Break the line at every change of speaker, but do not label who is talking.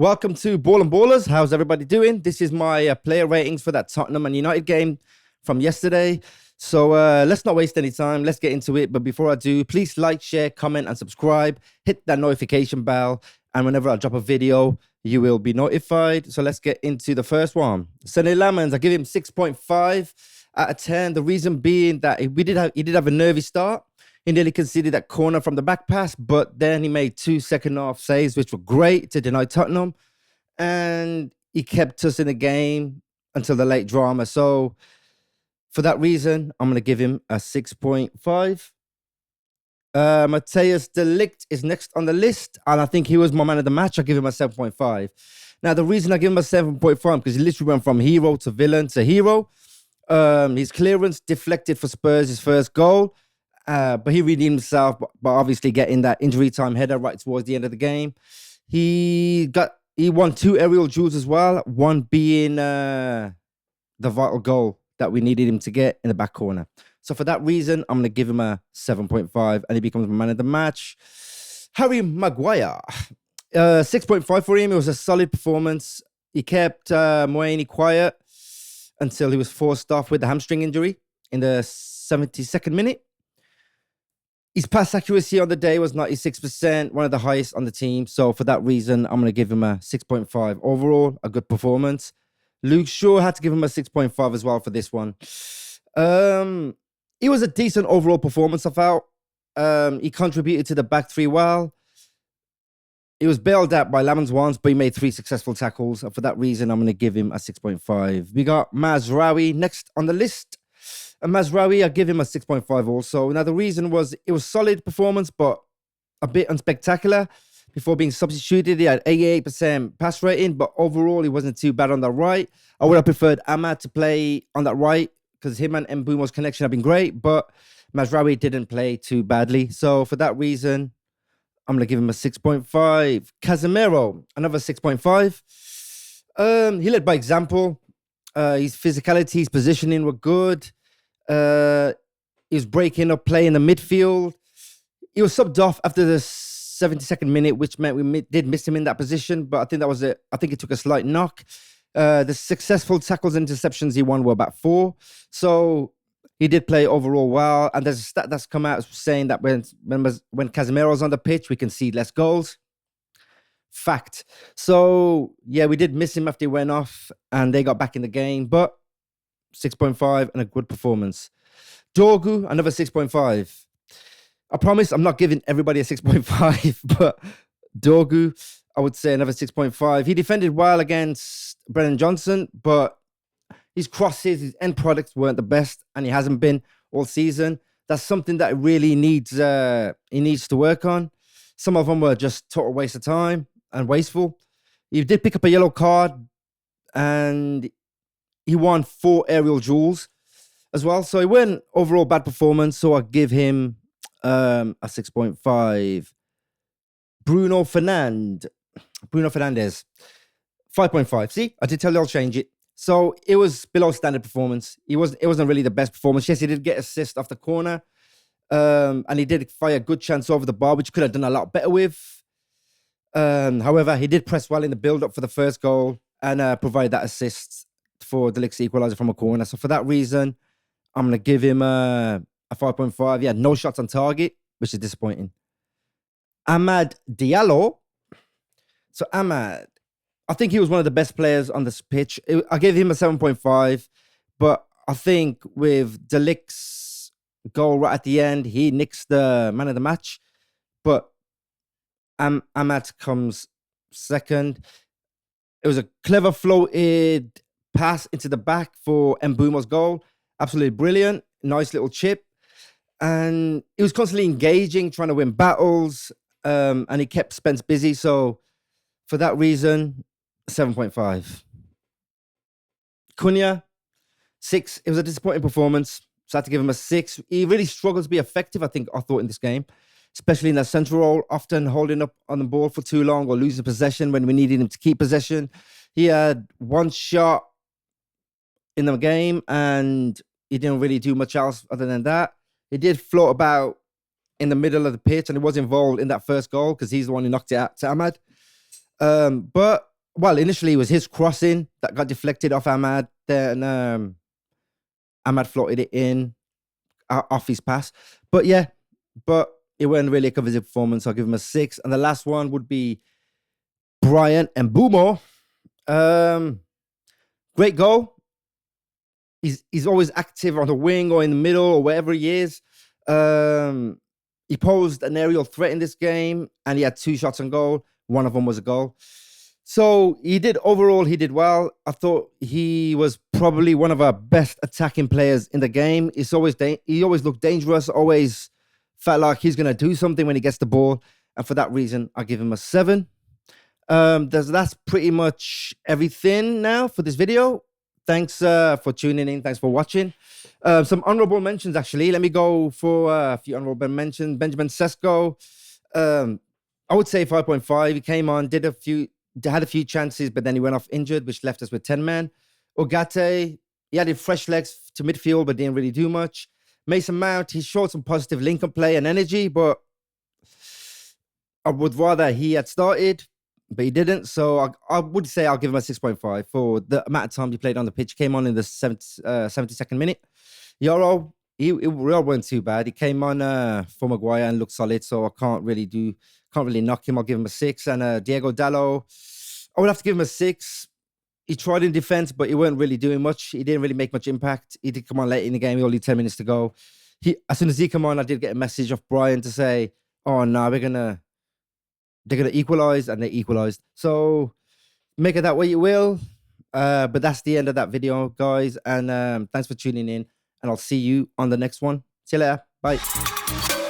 Welcome to Ball and Ballers. How's everybody doing? This is my player ratings for that Tottenham and United game from yesterday. So let's not waste any time. Let's get into it. But before I do, please like, share, comment, and subscribe. Hit that notification bell. And whenever I drop a video, you will be notified. So let's get into the first one. Sonny Lammens, I give him 6.5 out of 10. The reason being that he did have a nervy start. He nearly conceded that corner from the back pass, but then he made 2 second-half saves, which were great to deny Tottenham. And he kept us in the game until the late drama. So for that reason, I'm going to give him a 6.5. Matthias de Ligt is next on the list, and I think he was my man of the match. I give him a 7.5. Now, the reason I give him a 7.5 because he literally went from hero to villain to hero. His clearance deflected for Spurs, his first goal. But he redeemed himself by obviously getting that injury time header right towards the end of the game. He won 2 aerial duels as well, one being the vital goal that we needed him to get in the back corner. So for that reason, I'm going to give him a 7.5, and he becomes my man of the match. Harry Maguire, 6.5 for him. It was a solid performance. He kept Muani quiet until he was forced off with the hamstring injury in the 72nd minute. His pass accuracy on the day was 96%, one of the highest on the team. So for that reason, I'm going to give him a 6.5. Overall, a good performance. Luke Shaw had to give him a 6.5 as well for this one. It was a decent overall performance, I felt. He contributed to the back three well. He was bailed out by Lammens once, but he made 3 successful tackles. And for that reason, I'm going to give him a 6.5. We got Mazraoui next on the list. And Mazraoui, I give him a 6.5 also. Now, the reason was it was solid performance, but a bit unspectacular. Before being substituted, he had 88% pass rating, but overall, he wasn't too bad on the right. I would have preferred Amad to play on that right because him and Mbeumo's connection have been great, but Mazraoui didn't play too badly. So for that reason, I'm going to give him a 6.5. Casemiro, another 6.5. He led by example. His physicality, his positioning were good. He was breaking up play in the midfield. He was subbed off after the 72nd minute, which meant we did miss him in that position. But I think that was it. I think he took a slight knock. The successful tackles and interceptions he won were about 4. So he did play overall well. And there's a stat that's come out saying that when Casemiro's on the pitch, we concede less goals. Fact. So yeah, we did miss him after he went off, and they got back in the game. But 6.5 and a good performance. Dorgu, another 6.5. I promise I'm not giving everybody a 6.5, but Dorgu, I would say another 6.5. He defended well against Brennan Johnson, but his crosses, his end products weren't the best, and he hasn't been all season. That's something that he needs to work on. Some of them were just total waste of time and wasteful. He did pick up a yellow card, and he won 4 aerial duels as well. So it wasn't overall bad performance. So I give him a 6.5. Bruno Fernandes, 5.5. See, I did tell you I'll change it. So it was below standard performance. It wasn't really the best performance. Yes, he did get assist off the corner. And he did fire a good chance over the bar, which he could have done a lot better with. However, he did press well in the build-up for the first goal and provide that assist for the Ligt equaliser from a corner. So for that reason, I'm going to give him a 5.5. He had no shots on target, which is disappointing. Amad Diallo. So Amad, I think he was one of the best players on this pitch. I gave him a 7.5, but I think with de Ligt's goal right at the end, he nicks the man of the match. But Amad comes second. It was a clever floated pass into the back for Mbeumo's goal. Absolutely brilliant. Nice little chip. And he was constantly engaging, trying to win battles. And he kept Spence busy. So for that reason, 7.5. Cunha, 6. It was a disappointing performance. So I had to give him a 6. He really struggled to be effective, I thought, in this game. Especially in that central role, often holding up on the ball for too long or losing possession when we needed him to keep possession. He had 1 shot in the game, and he didn't really do much else other than that. He did float about in the middle of the pitch, and he was involved in that first goal because he's the one who knocked it out to Amad. But well, initially it was his crossing that got deflected off Amad. Then Amad floated it in off his pass. But yeah, but it wasn't really a convincing performance. I'll give him a 6. And the last one would be Brian and Boomo. Great goal. He's always active on the wing or in the middle or wherever he is. He posed an aerial threat in this game, and he had 2 shots on goal. One of them was a goal. So he did well. I thought he was probably one of our best attacking players in the game. He always looked dangerous, always felt like he's going to do something when he gets the ball. And for that reason, I give him a 7. That's pretty much everything now for this video. Thanks for tuning in. Thanks for watching. Some honorable mentions, actually. Let me go for a few honorable mentions. Benjamin Sesko, I would say 5.5. He came on, had a few chances, but then he went off injured, which left us with 10 men. Ogate, he added fresh legs to midfield, but didn't really do much. Mason Mount, he showed some positive link-up play and energy, but I would rather he had started, but he didn't. So I would say I'll give him a 6.5 for the amount of time he played on the pitch. Came on in the 72nd minute. Yoro, he wasn't too bad. He came on for Maguire and looked solid, so I can't really knock him. I'll give him a 6. And Diego Dallo, I would have to give him a 6. He tried in defense, but he weren't really doing much. He didn't really make much impact. He did come on late in the game. He only 10 minutes to go. As soon as he came on, I did get a message off Brian to say, "Oh no, they're gonna equalize," and they equalized. So make it that way you will. But that's the end of that video, guys. And thanks for tuning in. And I'll see you on the next one. See you later. Bye.